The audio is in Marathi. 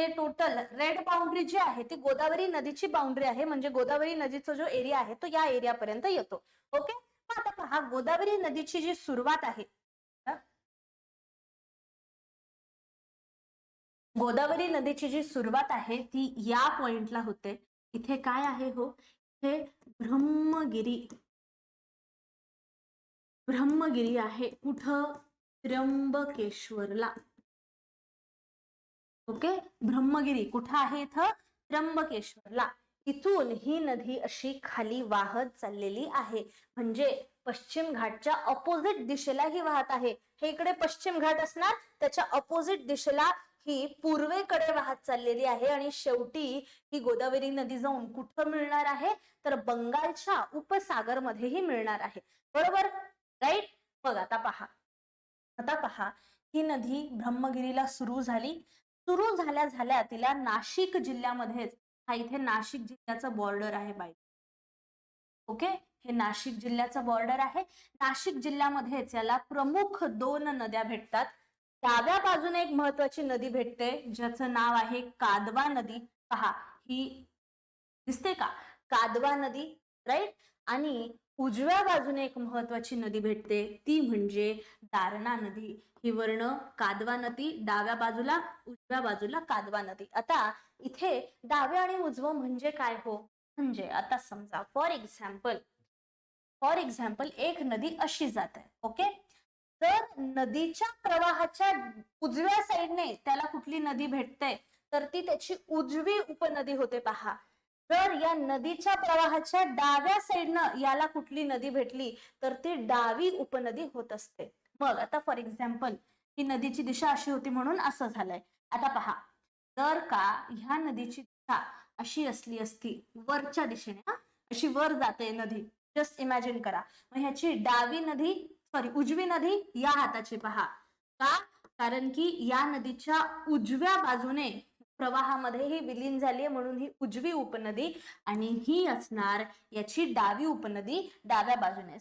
हे टोटल रेड बाउंड्री जी आहे ती गोदावरी नदीची बाउंड्री आहे, म्हणजे गोदावरी नदीचा जो एरिया आहे तो या एरियापर्यंत येतो. ओके, आता पहा गोदावरी नदीची जी सुरुवात आहे, गोदावरी नदीची जी सुरुवात आहे ती या पॉइंटला होते. इथे काय आहे हो, हे ब्रह्मगिरी आहे. कुठं? त्र्यंबकेश्वरला. ओके, ब्रह्मगिरी कुठं आहे? इथं त्र्यंबकेश्वरला. इथून ही नदी अशी खाली वाहत चाललेली आहे, म्हणजे पश्चिम घाटच्या अपोजिट दिशेला ही वाहत आहे. हे इकडे पश्चिम घाट असणार, त्याच्या अपोजिट दिशेला ही पूर्वेकडे वाहत चाललेली आहे. आणि शेवटी ही गोदावरी नदी जाऊन कुठं मिळणार आहे? तर बंगालच्या उपसागरमध्येही मिळणार आहे. बरोबर, राईट. बघ आता पहा ही नदी ब्रह्मगिरीला सुरू झाल्या तिला नाशिक जिल्ह्यामध्येच, हा इथे नाशिक जिल्ह्याचा बॉर्डर आहे बाय. ओके, हे नाशिक जिल्ह्याचा बॉर्डर आहे. नाशिक जिल्ह्यामध्येच याला प्रमुख 2 नद्या भेटतात. डाव्या बाजूने एक महत्वाची नदी भेटते ज्याचं नाव आहे कादवा नदी. पहा ही दिसते का? कादवा नदी, राईट. आणि उजव्या बाजूने एक महत्वाची नदी भेटते ती म्हणजे दारणा नदी. ही वर्ण कादवा नदी डाव्या बाजूला, उजव्या बाजूला कादवा नदी. आता इथे डाव्या आणि उजवं म्हणजे काय हो? म्हणजे आता समजा फॉर एक्झाम्पल एक नदी अशी जात आहे. ओके, तर नदीच्या प्रवाहाच्या उजव्या साईडने त्याला कुठली नदी भेटते? तर ती त्याची उजवी उपनदी होते. पहा, तर या नदीच्या प्रवाहाच्या डाव्या साईडनं याला कुठली नदी भेटली तर ती डावी उपनदी होत असते. मग आता फॉर एक्झाम्पल ही नदीची दिशा अशी होती म्हणून असं झालंय. आता पहा, जर का ह्या नदीची दिशा अशी असली असती वरच्या दिशेने, अशी वर जाते नदी, जस्ट इमॅजिन करा. मग ह्याची उजवी नदी या हाताची. पहा का? कारण की या नदीच्या उजव्या बाजूने प्रवाहामध्ये ही विलीन झाली म्हणून ही उजवी उपनदी, आणि ही असणार याची डावी उपनदी डाव्या बाजूने.